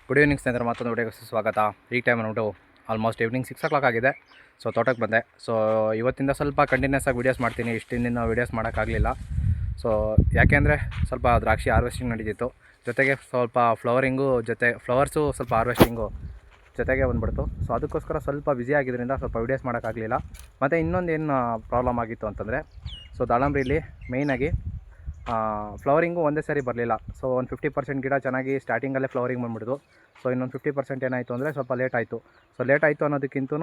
Good evening ಸ್ನೇಹಿತರೆ, ಮತ್ತೊಂದು ವಿಡಿಯೋಗೆ ಸ್ವಾಗತ. ಈ ಟೈಮ್ ಅಂದ್ಬಿಟ್ಟು ಆಲ್ಮೋಸ್ಟ್ ಈವ್ನಿಂಗ್ 6 o'clock ಆಗಿದೆ. ಸೊ ತೋಟಕ್ಕೆ ಬಂದೆ. ಸೊ ಇವತ್ತಿಂದ ಸ್ವಲ್ಪ ಕಂಟಿನ್ಯೂಸ್ ಆಗಿ ವೀಡಿಯೋಸ್ ಮಾಡ್ತೀನಿ. ಇಷ್ಟಿಂದ ವೀಡಿಯೋಸ್ ಮಾಡೋಕ್ಕಾಗಲಿಲ್ಲ. ಸೊ ಯಾಕೆಂದರೆ ಸ್ವಲ್ಪ ದ್ರಾಕ್ಷಿ ಹಾರ್ವೆಸ್ಟಿಂಗ್ ನಡೀತಿತ್ತು, ಜೊತೆಗೆ ಸ್ವಲ್ಪ ಫ್ಲವರ್ಸು ಸ್ವಲ್ಪ ಹಾರ್ವೆಸ್ಟಿಂಗು ಜೊತೆಗೆ ಬಂದ್ಬಿಡ್ತು. ಸೊ ಅದಕ್ಕೋಸ್ಕರ ಸ್ವಲ್ಪ ಬ್ಯುಸಿ ಆಗಿದ್ದರಿಂದ ಸ್ವಲ್ಪ ವೀಡಿಯೋಸ್ ಮಾಡೋಕ್ಕಾಗಲಿಲ್ಲ. ಮತ್ತು ಇನ್ನೊಂದು ಏನು ಪ್ರಾಬ್ಲಮ್ ಆಗಿತ್ತು ಅಂತಂದರೆ, ಸೊ ದಾಳಂಬ್ರಿಲಿ ಮೇಯ್ನಾಗಿ ಫ್ಲವರಿಂಗು ಒಂದೇ ಸಾರಿ ಬರಲಿಲ್ಲ. ಸೊ ಒಂದು 50% ಗಿಡ ಚೆನ್ನಾಗಿ ಸ್ಟಾರ್ಟಿಂಗಲ್ಲೇ ಫ್ಲವರಿಂಗ್ ಬಂದುಬಿಡ್ತು. ಸೊ ಇನ್ನೊಂದು 50% ಏನಾಯಿತು ಅಂದರೆ ಸ್ವಲ್ಪ ಲೇಟ್ ಆಯಿತು. ಸೊ ಲೇಟ್ ಆಯಿತು ಅನ್ನೋದಕ್ಕಿಂತೂ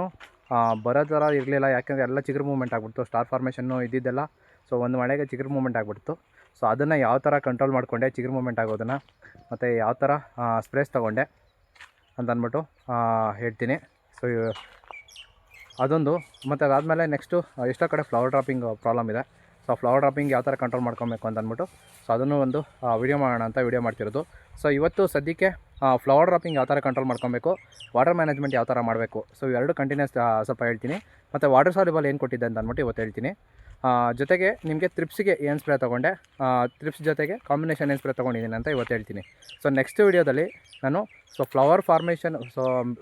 ಬರೋ ಥರ ಇರಲಿಲ್ಲ. ಯಾಕೆಂದರೆ ಎಲ್ಲ ಚಿಗುರು ಮೂವ್ಮೆಂಟ್ ಆಗಿಬಿಡ್ತು. ಸ್ಟಾರ್ ಫಾರ್ಮೇಷನ್ನು ಇದ್ದಿದ್ದೆಲ್ಲ ಸೊ ಒಂದು ಮಳೆಗೆ ಚಿಗುರು ಮೂವ್ಮೆಂಟ್ ಆಗಿಬಿಡ್ತು. ಸೊ ಅದನ್ನು ಯಾವ ಥರ ಕಂಟ್ರೋಲ್ ಮಾಡಿಕೊಂಡೆ, ಚಿಗುರು ಮೂವ್ಮೆಂಟ್ ಆಗೋದನ್ನು, ಮತ್ತು ಯಾವ ಥರ ಸ್ಪ್ರೇಸ್ ತೊಗೊಂಡೆ ಅಂತ ಅಂದ್ಬಿಟ್ಟು ಹೇಳ್ತೀನಿ. ಸೊ ಅದೊಂದು, ಮತ್ತು ಅದಾದಮೇಲೆ ನೆಕ್ಸ್ಟು ಎಷ್ಟೋ ಕಡೆ ಫ್ಲವರ್ ಡ್ರಾಪಿಂಗ್ ಪ್ರಾಬ್ಲಮ್ ಇದೆ. ಸೊ ಫ್ಲವರ್ ಡ್ರಾಪಿಂಗ್ ಯಾವ ಥರ ಕಂಟ್ರೋಲ್ ಮಾಡ್ಕೊಬೇಕು ಅಂತ ಅಂದ್ಬಿಟ್ಟು ಸೊ ಅದನ್ನು ಒಂದು ವೀಡಿಯೋ ಮಾಡೋಣ ಅಂತ ವೀಡಿಯೋ ಮಾಡ್ತಿರೋದು. ಸೊ ಇವತ್ತು ಸದ್ಯಕ್ಕೆ ಫ್ಲವರ್ ಡ್ರಾಪಿಂಗ್ ಯಾವ ಥರ ಕಂಟ್ರೋಲ್ ಮಾಡ್ಕೊಬೇಕು, ವಾಟರ್ ಮ್ಯಾನೇಜ್ಮೆಂಟ್ ಯಾವ ಥರ ಮಾಡಬೇಕು, ಸೊ ಇವೆರಡು ಕಂಟಿನ್ಯೂಸ್ ಸ್ವಲ್ಪ ಹೇಳ್ತೀನಿ. ಮತ್ತು ವಾಟರ್ ಸಾಲ್ಯುಬಲ್ ಏನು ಕೊಟ್ಟಿದ್ದೆ ಅಂತ ಅಂದ್ಬಿಟ್ಟು ಇವತ್ತು ಹೇಳ್ತೀನಿ. ಜೊತೆಗೆ ನಿಮಗೆ ತ್ರಿಪ್ಸಿಗೆ ಏನು ಸ್ಪ್ರೇ ತೊಗೊಂಡೆ, ತ್ರಿಪ್ಸ್ ಜೊತೆಗೆ ಕಾಂಬಿನೇಷನ್ ಏನು ಸ್ಪ್ರೇ ತೊಗೊಂಡಿದ್ದೀನಿ ಅಂತ ಇವತ್ತು ಹೇಳ್ತೀನಿ. ಸೊ ನೆಕ್ಸ್ಟ್ ವೀಡಿಯೋದಲ್ಲಿ ನಾನು ಫ್ಲವರ್ ಫಾರ್ಮೇಷನ್,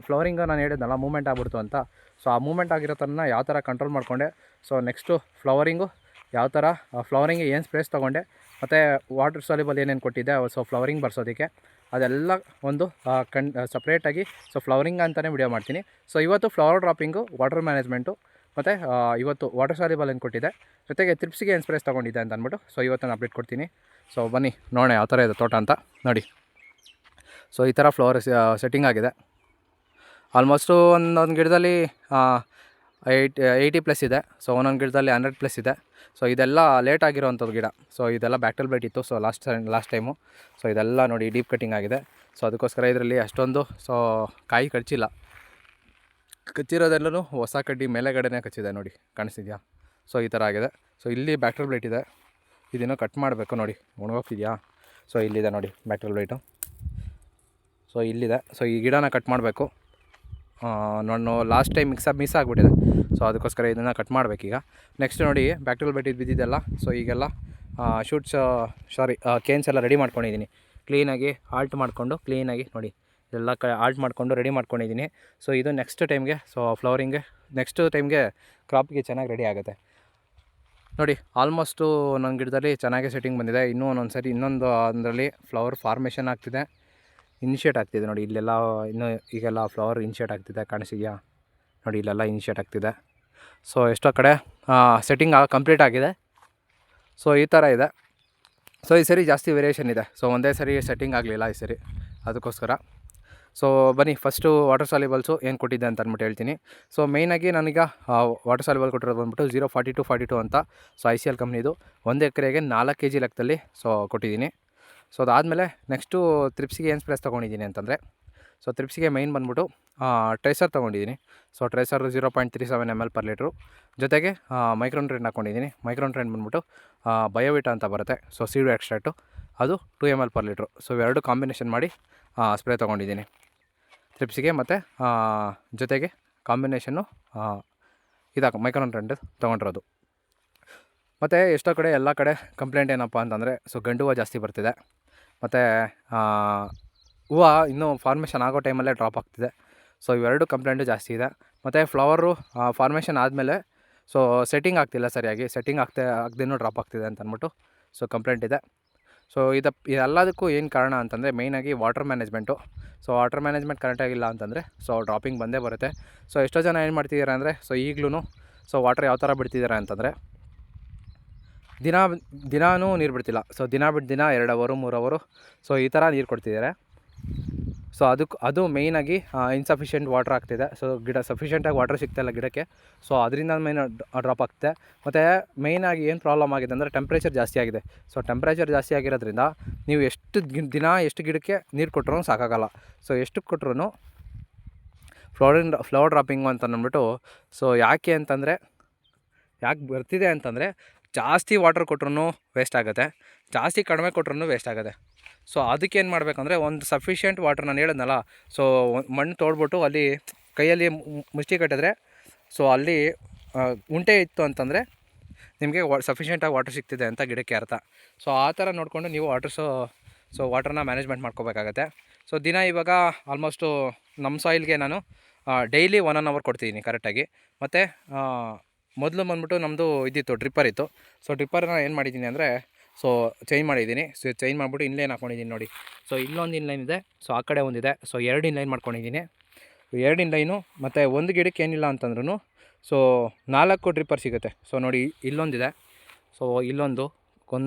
ಫ್ಲವರಿಂಗ್ ನಾನು ಹೇಳಿದ್ನಲ್ಲ ಮೂವ್ಮೆಂಟ್ ಆಗ್ಬಿಡ್ತು ಅಂತ. ಸೊ ಆ ಮೂವ್ಮೆಂಟ್ ಆಗಿರೋ ಥರನ ಯಾವ ಥರ ಕಂಟ್ರೋಲ್ ಮಾಡಿಕೊಂಡೆ, ಸೊ ನೆಕ್ಸ್ಟು ಫ್ಲವರಿಂಗು ಯಾವ ಥರ, ಫ್ಲವರಿಂಗ್ಗೆ ಏನು ಸ್ಪ್ರೇಸ್ ತೊಗೊಂಡೆ, ಮತ್ತು ವಾಟರ್ ಸಾಲ್ಯುಬಲ್ ಏನೇನು ಕೊಟ್ಟಿದ್ದೆ ಸೊ ಫ್ಲವರಿಂಗ್ ಬರ್ಸೋದಕ್ಕೆ, ಅದೆಲ್ಲ ಒಂದು ಸಪ್ರೇಟಾಗಿ ಸೊ ಫ್ಲವರಿಂಗ್ ಅಂತಲೇ ವಿಡಿಯೋ ಮಾಡ್ತೀನಿ. ಸೊ ಇವತ್ತು ಫ್ಲವರ್ ಡ್ರಾಪಿಂಗು, ವಾಟರ್ ಮ್ಯಾನೇಜ್ಮೆಂಟು, ಮತ್ತು ಇವತ್ತು ವಾಟರ್ ಸಾಲ್ಯುಬಲ್ ಏನು ಕೊಟ್ಟಿದ್ದೆ, ಜೊತೆಗೆ ತ್ರಿಪ್ಸಿಗೆ ಏನು ಸ್ಪ್ರೇಸ್ ತೊಗೊಂಡಿದ್ದೆ ಅಂತ ಅಂದ್ಬಿಟ್ಟು ಸೊ ಇವತ್ತು ನಾನು ಅಪ್ಡೇಟ್ ಕೊಡ್ತೀನಿ. ಸೊ ಬನ್ನಿ ನೋಡೋಣ ಯಾವ ಥರ ಇದೆ ತೋಟ ಅಂತ ನೋಡಿ. ಸೊ ಈ ಥರ ಫ್ಲವರ್ ಸೆಟ್ಟಿಂಗ್ ಆಗಿದೆ. ಆಲ್ಮೋಸ್ಟು ಒಂದೊಂದು ಗಿಡದಲ್ಲಿ 80+ ಇದೆ. ಸೊ ಒಂದೊಂದು ಗಿಡದಲ್ಲಿ 100+ ಇದೆ. ಸೊ ಇದೆಲ್ಲ ಲೇಟ್ ಆಗಿರೋವಂಥದ್ದು ಗಿಡ. ಸೊ ಇದೆಲ್ಲ ಬ್ಯಾಕ್ಟಲ್ ಬ್ಲೈಟ್ ಇತ್ತು. ಸೊ ಲಾಸ್ಟ್ ಟೈಮು ಸೊ ಇದೆಲ್ಲ ನೋಡಿ ಡೀಪ್ ಕಟ್ಟಿಂಗ್ ಆಗಿದೆ. ಸೊ ಅದಕ್ಕೋಸ್ಕರ ಇದರಲ್ಲಿ ಅಷ್ಟೊಂದು ಸೊ ಕಾಯಿ ಕಚ್ಚಿಲ್ಲ. ಕಚ್ಚಿರೋದೆಲ್ಲೂ ಹೊಸ ಕಡ್ಡಿ ಮೇಲೆಗಡೆನೇ ಕಚ್ಚಿದೆ ನೋಡಿ, ಕಾಣಿಸ್ತಿದೆಯಾ? ಸೊ ಈ ಥರ ಆಗಿದೆ. ಸೊ ಇಲ್ಲಿ ಬ್ಯಾಕ್ಟಲ್ ಬ್ಲೈಟ್ ಇದೆ, ಇದನ್ನು ಕಟ್ ಮಾಡಬೇಕು ನೋಡಿ, ಒಣಗೋಗ್ತಿದೆಯಾ? ಸೊ ಇಲ್ಲಿದೆ ನೋಡಿ ಬ್ಯಾಕ್ಟಲ್ ಬ್ಲೈಟು. ಸೊ ಇಲ್ಲಿದೆ. ಸೊ ಈ ಗಿಡನ ಕಟ್ ಮಾಡಬೇಕು. ನಾನು ಲಾಸ್ಟ್ ಟೈಮ್ ಮಿಸ್ ಆಗಿಬಿಟ್ಟಿದೆ. ಸೊ ಅದಕ್ಕೋಸ್ಕರ ಇದನ್ನು ಕಟ್ ಮಾಡಬೇಕೀಗ. ನೆಕ್ಸ್ಟ್ ನೋಡಿ ಬ್ಯಾಕ್ಟೀರಿಯಲ್ ಬ್ಲೈಟ್ ಬಿದ್ದಿದ್ದೆಲ್ಲ. ಸೊ ಈಗೆಲ್ಲ ಕೇನ್ಸ್ ಎಲ್ಲ ರೆಡಿ ಮಾಡ್ಕೊಂಡಿದ್ದೀನಿ ಕ್ಲೀನಾಗಿ. ಆಲ್ಟ್ ಮಾಡಿಕೊಂಡು ಕ್ಲೀನಾಗಿ ನೋಡಿ ಎಲ್ಲ ಆಲ್ಟ್ ಮಾಡಿಕೊಂಡು ರೆಡಿ ಮಾಡ್ಕೊಂಡಿದ್ದೀನಿ. ಸೊ ಇದು ನೆಕ್ಸ್ಟ್ ಟೈಮ್ಗೆ, ಸೊ ಫ್ಲವರಿಂಗ್ಗೆ ನೆಕ್ಸ್ಟ್ ಟೈಮ್ಗೆ ಕ್ರಾಪ್ಗೆ ಚೆನ್ನಾಗಿ ರೆಡಿ ಆಗುತ್ತೆ ನೋಡಿ. ಆಲ್ಮೋಸ್ಟು ನನ್ನ ಗಿಡದಲ್ಲಿ ಚೆನ್ನಾಗೇ ಸೆಟ್ಟಿಂಗ್ ಬಂದಿದೆ. ಇನ್ನೂ ಇನ್ನೊಂದು ಅದರಲ್ಲಿ ಫ್ಲವರ್ ಫಾರ್ಮೇಷನ್ ಆಗ್ತಿದೆ, ಇನಿಷಿಯೇಟ್ ಆಗ್ತಿದೆ ನೋಡಿ. ಇಲ್ಲೆಲ್ಲ ಇನ್ನೂ ಈಗೆಲ್ಲ ಫ್ಲವರ್ ಇನಿಷಿಯೇಟ್ ಆಗ್ತಿದೆ, ಕಾಣಿಸಿದೆಯಾ ನೋಡಿ? ಇಲ್ಲೆಲ್ಲ ಇನಿಷಿಯೇಟ್ ಆಗ್ತಿದೆ. ಸೊ ಎಷ್ಟೋ ಕಡೆ ಸೆಟ್ಟಿಂಗ್ ಕಂಪ್ಲೀಟ್ ಆಗಿದೆ. ಸೊ ಈ ಥರ ಇದೆ. ಸೊ ಈ ಸರಿ ಜಾಸ್ತಿ ವೇರಿಯೇಷನ್ ಇದೆ. ಸೊ ಒಂದೇ ಸರಿ ಸೆಟ್ಟಿಂಗ್ ಆಗಲಿಲ್ಲ ಈ ಸರಿ, ಅದಕ್ಕೋಸ್ಕರ. ಸೊ ಬನ್ನಿ ಫಸ್ಟು ವಾಟರ್ ಸಾಲ್ಯುಬಲ್ಸು ಏನು ಕೊಟ್ಟಿದ್ದೆ ಅಂತ ಅಂದ್ಬಿಟ್ಟು ಹೇಳ್ತೀನಿ. ಸೊ ಮೇಯ್ನಾಗಿ ನನಗೆ ವಾಟರ್ ಸಾಲ್ಯುಬಲ್ ಕೊಟ್ಟಿರೋದು ಬಂದ್ಬಿಟ್ಟು 04242 ಅಂತ. ಸೊ ICL ಕಂಪ್ನಿದು 1 ಎಕರೆಗೆ 4 kg ಲೆಕ್ಕದಲ್ಲಿ ಸೊ ಕೊಟ್ಟಿದ್ದೀನಿ. ಸೊ ಅದಾದಮೇಲೆ ನೆಕ್ಸ್ಟು ತ್ರಿಪ್ಸಿಗೆ ಏನು ಸ್ಪ್ರೇಸ್ ತೊಗೊಂಡಿದ್ದೀನಿ ಅಂತಂದರೆ, ಸೊ ತ್ರಿಪ್ಸಿಗೆ ಮೈನ್ ಬಂದ್ಬಿಟ್ಟು ಟ್ರೇಸರ್ ತೊಗೊಂಡಿದ್ದೀನಿ. So tracer 0.37 ml per litre, ಜೊತೆಗೆ ಮೈಕ್ರೋನ್ಟ್ರೆಂಟ್ ಹಾಕ್ಕೊಂಡಿದ್ದೀನಿ. ಮೈಕ್ರೋನ್ಟ್ರೆಂಟ್ ಬಂದ್ಬಿಟ್ಟು ಬಯೋವಿಟಾ ಅಂತ ಬರುತ್ತೆ. ಸೊ ಸೀಡ್ ಎಕ್ಸ್ಟ್ರಾಕ್ಟು, ಅದು 2 ml per ಲೀಟ್ರು. ಸೊ ಇವೆರಡು ಕಾಂಬಿನೇಷನ್ ಮಾಡಿ ಸ್ಪ್ರೇ ತೊಗೊಂಡಿದ್ದೀನಿ ತ್ರಿಪ್ಸಿಗೆ. ಮತ್ತು ಜೊತೆಗೆ ಕಾಂಬಿನೇಷನ್ನು ಮೈಕ್ರೋನ್ಟ್ರೆಂಟ್ ತೊಗೊಂಡಿರೋದು. ಮತ್ತು ಎಷ್ಟೋ ಕಡೆ ಎಲ್ಲ ಕಡೆ ಕಂಪ್ಲೇಂಟ್ ಏನಪ್ಪ ಅಂತಂದರೆ, ಸೊ ಗಂಡು ಹೂವು ಜಾಸ್ತಿ ಬರ್ತಿದೆ, ಮತ್ತು ಹೂವು ಇನ್ನೂ ಫಾರ್ಮೇಷನ್ ಆಗೋ ಟೈಮಲ್ಲೇ ಡ್ರಾಪ್ ಆಗ್ತಿದೆ. ಸೊ ಇವೆರಡು ಕಂಪ್ಲೇಂಟು ಜಾಸ್ತಿ ಇದೆ. ಮತ್ತು ಫ್ಲವರು ಫಾರ್ಮೇಷನ್ ಆದಮೇಲೆ ಸೊ ಸೆಟ್ಟಿಂಗ್ ಆಗ್ತಿಲ್ಲ ಸರಿಯಾಗಿ, ಸೆಟ್ಟಿಂಗ್ ಆಗದೇನೂ ಡ್ರಾಪ್ ಆಗ್ತಿದೆ ಅಂತ ಅಂದ್ಬಿಟ್ಟು ಸೊ ಕಂಪ್ಲೇಂಟ್ ಇದೆ. ಸೊ ಇದೆಲ್ಲದಕ್ಕೂ ಏನು ಕಾರಣ ಅಂತಂದರೆ ಮೇಯ್ನಾಗಿ water management. So water management ಕರೆಕ್ಟಾಗಿಲ್ಲ ಅಂತಂದರೆ ಸೊ ಡ್ರಾಪಿಂಗ್ ಬಂದೇ ಬರುತ್ತೆ. ಸೊ ಎಷ್ಟೋ ಜನ ಏನು ಮಾಡ್ತಿದ್ದಾರೆ ಅಂದರೆ, ಸೊ ಈಗಲೂ ಸೊ ವಾಟರ್ ಯಾವ ಥರ ಬಿಡ್ತಿದ್ದಾರೆ ಅಂತಂದರೆ, ದಿನಾನೂ ನೀರು ಬಿಡ್ತಿಲ್ಲ. ಸೊ ದಿನ ಬಿಟ್ಟು ದಿನ 2 ಅವರು 3 ಅವರು ಸೊ ಈ ಥರ ನೀರು ಕೊಡ್ತಿದ್ದಾರೆ. ಸೊ ಅದು ಮೇಯ್ನಾಗಿ ಇನ್ಸಫಿಷಿಯೆಂಟ್ ವಾಟರ್ ಆಗ್ತಿದೆ. ಸೊ ಗಿಡ ಸಫಿಷಿಯೆಂಟಾಗಿ ವಾಟರ್ ಸಿಗ್ತಾಯಿಲ್ಲ ಗಿಡಕ್ಕೆ. ಸೊ ಅದರಿಂದ ಮೇಯ್ನ್ ಡ್ರಾಪ್ ಆಗ್ತಿದೆ. ಮತ್ತು ಮೇಯ್ನಾಗಿ ಏನು ಪ್ರಾಬ್ಲಮ್ ಆಗಿದೆ ಅಂದರೆ ಟೆಂಪ್ರೇಚರ್ ಜಾಸ್ತಿ ಆಗಿದೆ. ಸೊ ಟೆಂಪ್ರೇಚರ್ ಜಾಸ್ತಿ ಆಗಿರೋದ್ರಿಂದ ನೀವು ಎಷ್ಟು ಗಿಡಕ್ಕೆ ನೀರು ಕೊಟ್ಟರೂ ಸಾಕಾಗಲ್ಲ. ಸೊ ಎಷ್ಟು ಕೊಟ್ಟರು ಫ್ಲವರ್ ಡ್ರಾಪಿಂಗು ಅಂತ ಅಂದ್ಬಿಟ್ಟು ಸೊ ಯಾಕೆ ಬರ್ತಿದೆ ಅಂತಂದರೆ, ಜಾಸ್ತಿ ವಾಟರ್ ಕೊಟ್ರೂ ವೇಸ್ಟ್ ಆಗುತ್ತೆ, ಜಾಸ್ತಿ ಕಡಿಮೆ ಕೊಟ್ರೂ ವೇಸ್ಟ್ ಆಗುತ್ತೆ. ಸೊ ಅದಕ್ಕೇನು ಮಾಡಬೇಕಂದ್ರೆ, ಒಂದು ಸಫಿಷಿಯೆಂಟ್ ವಾಟರ್ ನಾನು ಹೇಳಿದ್ನಲ್ಲ, ಸೊ ಮಣ್ಣು ತೋಡ್ಬಿಟ್ಟು ಅಲ್ಲಿ ಕೈಯಲ್ಲಿ ಮುಷ್ಟಿ ಕಟ್ಟಿದ್ರೆ ಸೊ ಅಲ್ಲಿ ಉಂಟೆ ಇತ್ತು ಅಂತಂದರೆ ನಿಮಗೆ ಸಫಿಷಿಯೆಂಟಾಗಿ ವಾಟರ್ ಸಿಗ್ತಿದೆ ಅಂತ ಗಿಡಕ್ಕೆ ಅರ್ಥ. ಸೊ ಆ ಥರ ನೋಡಿಕೊಂಡು ನೀವು ಸೊ ವಾಟರ್ನ ಮ್ಯಾನೇಜ್ಮೆಂಟ್ ಮಾಡ್ಕೋಬೇಕಾಗತ್ತೆ. ಸೊ ದಿನ ಇವಾಗ ಆಲ್ಮೋಸ್ಟು ನಮ್ಮ ಸಾಯಿಲ್ಗೆ ನಾನು ಡೈಲಿ 1 hour ಕೊಡ್ತಿದ್ದೀನಿ ಕರೆಕ್ಟಾಗಿ. ಮತ್ತು ಮೊದಲು ಬಂದ್ಬಿಟ್ಟು ನಮ್ಮದು ಇದ್ದಿತ್ತು, ಡ್ರಿಪ್ಪರ್ ಇತ್ತು. ಸೊ ಡ್ರಿಪ್ಪರ್ನ ಏನು ಮಾಡಿದ್ದೀನಿ ಅಂದರೆ ಸೊ ಚೇಂಜ್ ಮಾಡಿದ್ದೀನಿ. ಸೊ ಚೇಂಜ್ ಮಾಡಿಬಿಟ್ಟು ಇನ್ಲೈನ್ ಹಾಕ್ಕೊಂಡಿದ್ದೀನಿ ನೋಡಿ. ಸೊ ಇಲ್ಲೊಂದು ಇನ್ಲೈನ್ ಇದೆ, ಸೊ ಆ ಕಡೆ ಒಂದಿದೆ. ಸೊ 2 ಇನ್ಲೈನ್ ಮಾಡ್ಕೊಂಡಿದ್ದೀನಿ. 2 ಇನ್ಲೈನು ಮತ್ತು ಒಂದು ಗಿಡಕ್ಕೆ ಏನಿಲ್ಲ ಅಂತಂದ್ರೂ ಸೊ 4 ಡ್ರಿಪ್ಪರ್ ಸಿಗುತ್ತೆ. ಸೊ ನೋಡಿ ಇಲ್ಲೊಂದಿದೆ, ಸೊ ಇಲ್ಲೊಂದು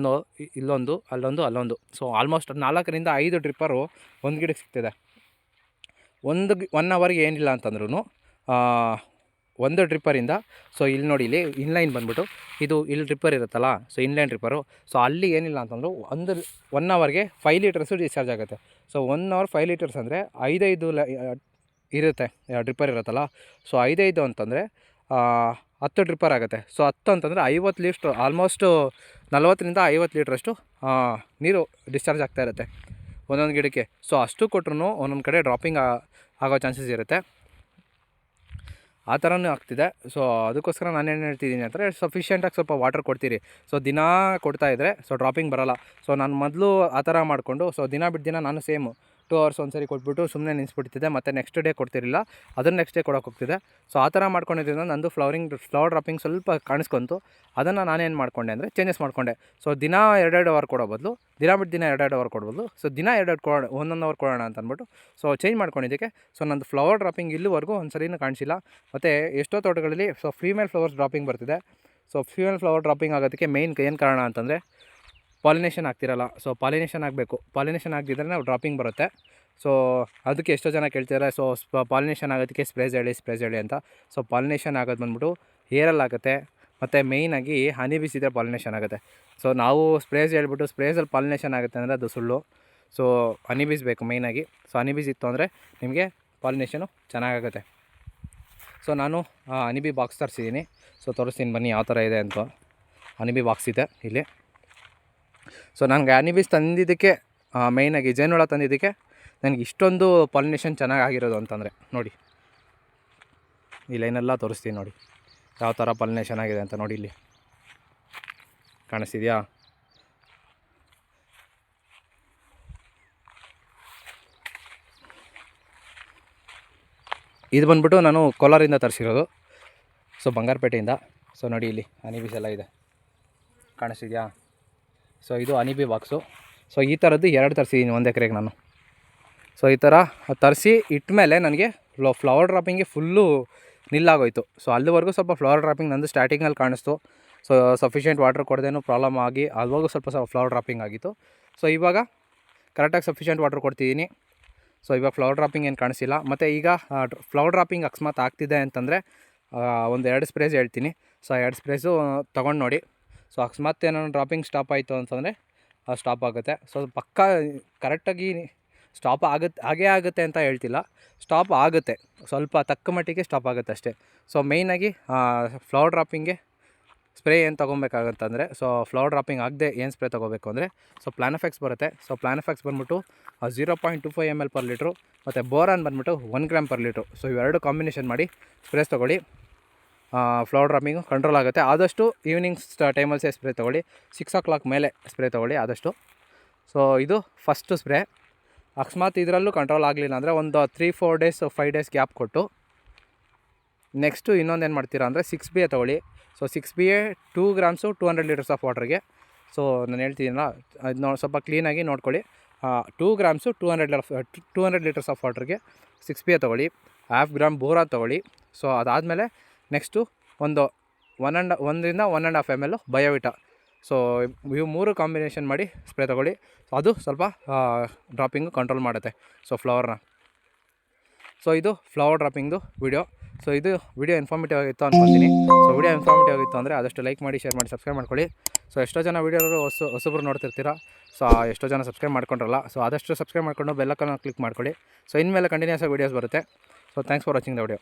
ಇಲ್ಲೊಂದು ಅಲ್ಲೊಂದು. ಸೊ ಆಲ್ಮೋಸ್ಟ್ 4ರಿಂದ 5 ಡ್ರಿಪ್ಪರು ಒಂದು ಗಿಡಕ್ಕೆ ಸಿಗ್ತಿದೆ. 1 ಅವರ್ಗೆ ಏನಿಲ್ಲ ಅಂತಂದ್ರೂ ಒಂದು ಡ್ರಿಪ್ಪರಿಂದ ಸೊ ಇಲ್ಲಿ ನೋಡಿ, ಇಲ್ಲಿ ಇನ್ಲೈನ್ ಬಂದ್ಬಿಟ್ಟು ಇದು ಇಲ್ಲಿ ಡ್ರಿಪ್ಪರ್ ಇರುತ್ತಲ್ಲ, ಸೊ ಇನ್ಲೈನ್ ಡ್ರಿಪ್ಪರು. ಸೊ ಅಲ್ಲಿ ಏನಿಲ್ಲ ಅಂತಂದರೂ 1 ಅವರ್ಗೆ 5 ಲೀಟರ್ಸು ಡಿಸ್ಚಾರ್ಜ್ ಆಗುತ್ತೆ. ಸೊ 1 ಅವರ್ 5 ಲೀಟರ್ಸ್ ಅಂದರೆ 5 ಇರುತ್ತೆ, ಡ್ರಿಪ್ಪರ್ ಇರುತ್ತಲ್ಲ. ಸೊ 5 ಅಂತಂದರೆ 10 ಡ್ರಿಪ್ಪರ್ ಆಗುತ್ತೆ. ಸೊ 10 ಅಂತಂದರೆ 50 ಲೀಟ್ರ್, ಆಲ್ಮೋಸ್ಟು 40ರಿಂದ 50 ಲೀಟ್ರಷ್ಟು ನೀರು ಡಿಸ್ಚಾರ್ಜ್ ಆಗ್ತಾ ಇರುತ್ತೆ ಒಂದೊಂದು ಗಿಡಕ್ಕೆ. ಸೊ ಅಷ್ಟು ಕೊಟ್ಟರು ಒಂದೊಂದು ಕಡೆ ಡ್ರಾಪಿಂಗ್ ಆಗೋ ಚಾನ್ಸಸ್ ಇರುತ್ತೆ. ಆ ಥರನೂ ಆಗ್ತಿದೆ. ಸೊ ಅದಕ್ಕೋಸ್ಕರ ನಾನೇನು ಹೇಳ್ತಿದ್ದೀನಿ ಅಂದರೆ ಸಫಿಷಿಯೆಂಟಾಗಿ ಸ್ವಲ್ಪ ವಾಟರ್ ಕೊಡ್ತೀರಿ. ಸೊ ದಿನ ಕೊಡ್ತಾಯಿದ್ರೆ ಸೊ ಡ್ರಾಪಿಂಗ್ ಬರೋಲ್ಲ. ಸೊ ನಾನು ಮೊದಲು ಆ ಥರ ಮಾಡಿಕೊಂಡು ಸೊ ದಿನ ಬಿಟ್ಟು ದಿನ ನಾನು ಸೇಮು 2 hours ಒಂದ್ಸರಿ ಕೊಟ್ಬಿಟ್ಟು ಸುಮ್ಮನೆ ನಿಲ್ಲಿಸ್ಬಿಡ್ತಿದ್ದೆ, ಮತ್ತು ನೆಕ್ಸ್ಟ್ ಡೇ ಕೊಡ್ತಿರಲಿಲ್ಲ, ಅದನ್ನು ನೆಕ್ಸ್ಟ್ ಡೇ ಕೊಡೋಕೆ ಹೋಗ್ತಿದ್ದೆ. ಸೊ ಆ ಥರ ಮಾಡ್ಕೊಂಡಿದ್ದರಿಂದ ನಂದು ಫ್ಲವರ್ ಡ್ರಾಪಿಂಗ್ ಸ್ವಲ್ಪ ಕಾಣಿಸ್ಕೊಂತು. ಅದನ್ನು ನಾನೇನು ಮಾಡಿಕೊಂಡೆ ಅಂದರೆ ಚೇಂಜಸ್ ಮಾಡಿಕೊಂಡೆ. ಸೊ ದಿನ 2 ಅವರ್ ಕೊಡೋ ಬದಲು ದಿನ ಬಿಟ್ಟು ದಿನ 2 ಅವರ್ ಕೊಡ್ಬೋದು. ಸೊ ದಿನ 2 ಕೊಡೋಣ, 1 ಅವರ್ ಕೊಡೋಣ ಅಂತ ಅಂದ್ಬಿಟ್ಟು ಸೊ ಚೇಂಜ್ ಮಾಡ್ಕೊಂಡಿದ್ದಕ್ಕೆ ಸೊ ನಂದು ಫ್ಲವರ್ ಡ್ರಾಪಿಂಗ್ ಇಲ್ಲಿವರೆಗೂ ಒಂದು ಸರಿನೂ ಕಾಣಿಸಿಲ್ಲ. ಮತ್ತು ಎಷ್ಟೋ ತೋಟಗಳಲ್ಲಿ ಸೊ ಫೀಮೇಲ್ ಫ್ಲವರ್ಸ್ ಡ್ರಾಪಿಂಗ್ ಬರ್ತಿದೆ. ಸೊ ಫೀಮೇಲ್ ಫ್ಲವರ್ ಡ್ರಾಪಿಂಗ್ ಆಗೋದಕ್ಕೆ ಮೇಯ್ನ್ ಏನು ಕಾರಣ ಅಂತಂದರೆ ಪಾಲಿನೇಷನ್ ಆಗ್ತಿರಲ್ಲ. ಸೊ ಪಾಲಿನೇಷನ್ ಆಗಬೇಕು, ಪಾಲಿನೇಷನ್ ಆಗದಿದ್ದರೆ ನಾವು ಡ್ರಾಪಿಂಗ್ ಬರುತ್ತೆ. ಸೊ ಅದಕ್ಕೆ ಎಷ್ಟೋ ಜನ ಕೇಳ್ತಿದ್ದಾರೆ, ಸೊ ಪಾಲಿನೇಷನ್ ಆಗೋದಕ್ಕೆ ಸ್ಪ್ರೇಸ್ ಹೇಳಿ ಅಂತ. ಸೊ ಪಾಲಿನೇಷನ್ ಆಗೋದು ಬಂದ್ಬಿಟ್ಟು ಏರಲ್ಲಿ ಆಗುತ್ತೆ, ಮತ್ತು ಮೇಯ್ನಾಗಿ ಹನಿ ಬೀಸ್ ಇದ್ದರೆ ಪಾಲಿನೇಷನ್ ಆಗುತ್ತೆ. ಸೊ ನಾವು ಸ್ಪ್ರೇಸಲ್ಲಿ ಪಾಲಿನೇಷನ್ ಆಗುತ್ತೆ ಅಂದರೆ ಅದು ಸುಳ್ಳು. ಸೊ ಹನಿ ಬೀಸ್ ಬೇಕು ಮೇಯ್ನಾಗಿ. ಸೊ ಹನಿ ಬೀಸ್ ಇತ್ತು ಅಂದರೆ ನಿಮಗೆ ಪಾಲಿನೇಷನು ಚೆನ್ನಾಗಾಗುತ್ತೆ. ಸೊ ನಾನು ಹನಿ ಬಿ ಬಾಕ್ಸ್ ತರಿಸಿದ್ದೀನಿ. ಸೊ ತೋರಿಸ್ತೀನಿ ಬನ್ನಿ ಯಾವ ಥರ ಇದೆ ಅಂತ. ಹನಿ ಬಿ ಬಾಕ್ಸ್ ಇದೆ ಇಲ್ಲಿ. ಸೊ ನನಗೆ ಹನಿ ಬೀಸ್ ತಂದಿದ್ದಕ್ಕೆ ಮೇಯ್ನಾಗಿ ಜೇನುಹುಳ ತಂದಿದ್ದಕ್ಕೆ ನನಗೆ ಇಷ್ಟೊಂದು ಪಾಲಿನೇಷನ್ ಚೆನ್ನಾಗಿರೋದು ಅಂತಂದರೆ ನೋಡಿ, ಈ ಲೈನೆಲ್ಲ ತೋರಿಸ್ತೀನಿ ನೋಡಿ ಯಾವ ಥರ ಪಾಲಿನೇಷನ್ ಆಗಿದೆ ಅಂತ. ನೋಡಿ ಇಲ್ಲಿ ಕಾಣಿಸ್ತಿದೆಯಾ? ಇದು ಬಂದ್ಬಿಟ್ಟು ನಾನು ಕೋಲಾರಿಂದ ತರಿಸಿರೋದು, ಸೊ ಬಂಗಾರಪೇಟೆಯಿಂದ. ಸೊ ನೋಡಿ ಇಲ್ಲಿ ಹನಿ ಬೀಸ್ ಎಲ್ಲ ಇದೆ, ಕಾಣಿಸ್ತಿದೆಯಾ? ಸೊ ಇದು ಹನಿ ಬಿ ಬಾಕ್ಸು. ಸೊ ಈ ಥರದ್ದು 2 ತರಿಸಿದ್ದೀನಿ 1 ಎಕರೆಗೆ ನಾನು. ಸೊ ಈ ಥರ ತರಿಸಿ ಇಟ್ಟಮೇಲೆ ನನಗೆ ಫ್ಲವರ್ ಡ್ರಾಪಿಂಗ್ಗೆ ಫುಲ್ಲು ನಿಲ್ಲಾಗೋಯ್ತು. ಸೊ ಅಲ್ಲಿವರೆಗೂ ಸ್ವಲ್ಪ ಫ್ಲವರ್ ಡ್ರಾಪಿಂಗ್ ನಂದು ಸ್ಟಾರ್ಟಿಂಗಲ್ಲಿ ಕಾಣಿಸ್ತು. ಸೊ ಸಫಿಷಿಯೆಂಟ್ ವಾಟರ್ ಕೊಡದೇನೂ ಪ್ರಾಬ್ಲಮ್ ಆಗಿ ಅಲ್ಲಿವರೆಗೂ ಸ್ವಲ್ಪ ಫ್ಲವರ್ ಡ್ರಾಪಿಂಗ್ ಆಗಿತ್ತು. ಸೊ ಇವಾಗ ಕರೆಕ್ಟಾಗಿ ಸಫಿಷಿಯೆಂಟ್ ವಾಟರ್ ಕೊಡ್ತಿದ್ದೀನಿ. ಸೊ ಇವಾಗ ಫ್ಲವರ್ ಡ್ರಾಪಿಂಗ್ ಏನು ಕಾಣಿಸಿಲ್ಲ. ಮತ್ತು ಈಗ ಫ್ಲವರ್ ಡ್ರಾಪಿಂಗ್ ಅಕಸ್ಮಾತ್ ಆಗ್ತಿದೆ ಅಂತಂದರೆ ಒಂದು 2 ಸ್ಪ್ರೇಸ್ ಹೇಳ್ತೀನಿ. ಸೊ 2 ಸ್ಪ್ರೇಸು ತೊಗೊಂಡು ನೋಡಿ. ಸೊ ಅಕಸ್ಮಾತ್ ಏನಾದ್ರು ಡ್ರಾಪಿಂಗ್ ಸ್ಟಾಪ್ ಆಯಿತು ಅಂತಂದರೆ ಸ್ಟಾಪ್ ಆಗುತ್ತೆ. ಸೊ ಪಕ್ಕಾ ಕರೆಕ್ಟಾಗಿ ಸ್ಟಾಪ್ ಹಾಗೇ ಆಗುತ್ತೆ ಅಂತ ಹೇಳ್ತಿಲ್ಲ, ಸ್ಟಾಪ್ ಆಗುತ್ತೆ, ಸ್ವಲ್ಪ ತಕ್ಕ ಮಟ್ಟಿಗೆ ಸ್ಟಾಪ್ ಆಗುತ್ತೆ ಅಷ್ಟೇ. ಸೊ ಮೇಯ್ನಾಗಿ ಫ್ಲವರ್ ಡ್ರಾಪಿಂಗ್ಗೆ ಸ್ಪ್ರೇ ಏನು ತೊಗೊಬೇಕಾಗತ್ತಂದರೆ, ಸೊ ಫ್ಲವರ್ ಡ್ರಾಪಿಂಗ್ ಆಗದೆ ಏನು ಸ್ಪ್ರೇ ತೊಗೋಬೇಕು ಅಂದರೆ ಸೊ ಪ್ಲಾನಫೆಕ್ಸ್ ಬರುತ್ತೆ. ಸೊ ಪ್ಲಾನಫೆಕ್ಸ್ ಬಂದ್ಬಿಟ್ಟು 0.25 ml per ಲೀಟ್ರು, ಮತ್ತು ಬೋರಾನ್ ಬಂದ್ಬಿಟ್ಟು 1 ಗ್ರಾಮ್ per ಲೀಟ್ರು. ಸೊ ಇವೆರಡು ಕಾಂಬಿನೇಷನ್ ಮಾಡಿ ಸ್ಪ್ರೇಸ್ ತೊಗೊಳ್ಳಿ. ಫ್ಲವರ್ ಡ್ರಾಪಿಂಗು ಕಂಟ್ರೋಲ್ ಆಗುತ್ತೆ. ಆದಷ್ಟು ಈವ್ನಿಂಗ್ ಟೈಮಲ್ಲಿ ಸ್ಪ್ರೇ ತೊಗೊಳ್ಳಿ, 6 o'clock ಮೇಲೆ ಸ್ಪ್ರೇ ತೊಗೊಳ್ಳಿ ಆದಷ್ಟು. ಸೊ ಇದು ಫಸ್ಟು ಸ್ಪ್ರೇ. ಅಕಸ್ಮಾತ್ ಇದರಲ್ಲೂ ಕಂಟ್ರೋಲ್ ಆಗಲಿಲ್ಲ ಅಂದರೆ ಒಂದು 3-4 days 5 days ಗ್ಯಾಪ್ ಕೊಟ್ಟು ನೆಕ್ಸ್ಟು ಇನ್ನೊಂದು ಏನು ಮಾಡ್ತೀರಾ ಅಂದರೆ 6BA ತೊಗೊಳ್ಳಿ. So 6BA 2 grams 200 litres of ವಾಟ್ರಿಗೆ. ಸೊ ನಾನು ಹೇಳ್ತಿದ್ದೀನಲ್ಲ, ಅದು ಸ್ವಲ್ಪ ಕ್ಲೀನಾಗಿ ನೋಡ್ಕೊಳ್ಳಿ. 2 grams 200 ಲೀಟರ್ಸ್ ಆಫ್ ವಾಟ್ರಿಗೆ 6BA ತೊಗೊಳ್ಳಿ. 1/2 gram ಬೋರಾನ್ ತೊಗೊಳ್ಳಿ. ಸೊ ಅದಾದಮೇಲೆ ನೆಕ್ಸ್ಟು 1ರಿಂದ 1.5 ml ಬಯೋವಿಟಾ. ಸೊ ಇವು 3 ಕಾಂಬಿನೇಷನ್ ಮಾಡಿ ಸ್ಪ್ರೇ ತೊಗೊಳ್ಳಿ. ಸೊ ಅದು ಸ್ವಲ್ಪ ಡ್ರಾಪಿಂಗು ಕಂಟ್ರೋಲ್ ಮಾಡುತ್ತೆ ಸೊ ಫ್ಲವರ್ನ. ಸೊ ಇದು ಫ್ಲವರ್ ಡ್ರಾಪಿಂಗ್ದು ವಿಡಿಯೋ. ಸೊ ಇದು ವಿಡಿಯೋ ಇನ್ಫಾರ್ಮೇಟಿವ್ ಆಗಿತ್ತು ಅಂದ್ಕೊಳ್ತೀನಿ. ಸೊ ವಿಡಿಯೋ ಇನ್ಫಾರ್ಮೇಟಿವ್ ಆಗಿತ್ತು ಅಂದರೆ ಆದಷ್ಟು ಲೈಕ್ ಮಾಡಿ, ಶೇರ್ ಮಾಡಿ, ಸಬ್ಸ್ಕ್ರೈಬ್ ಮಾಡ್ಕೊಳ್ಳಿ. ಸೊ ಎಷ್ಟೋ ಜನ ವೀಡಿಯೋಗಳು ಹೊಸಬ್ರು ನೋಡ್ತಿರ್ತೀರ. ಸೊ ಎಷ್ಟೋ ಜನ ಸಬ್ಸ್ಕ್ರೈಬ್ ಮಾಡ್ಕೊಂಡ್ರಲ್ಲ. ಸೊ ಆದಷ್ಟು ಸಬ್ಸ್ಕ್ರೈಬ್ ಮಾಡಿಕೊಂಡು ಬೆಲ್ ಐಕಾನ್ ಕ್ಲಿಕ್ ಮಾಡ್ಕೊಳ್ಳಿ. ಸೊ ಇನ್ಮೇಲೆ ಕಂಟಿನ್ಯೂಸ್ ಆಗಿ ವೀಡಿಯೋಸ್ ಬರುತ್ತೆ. So thanks for watching the video.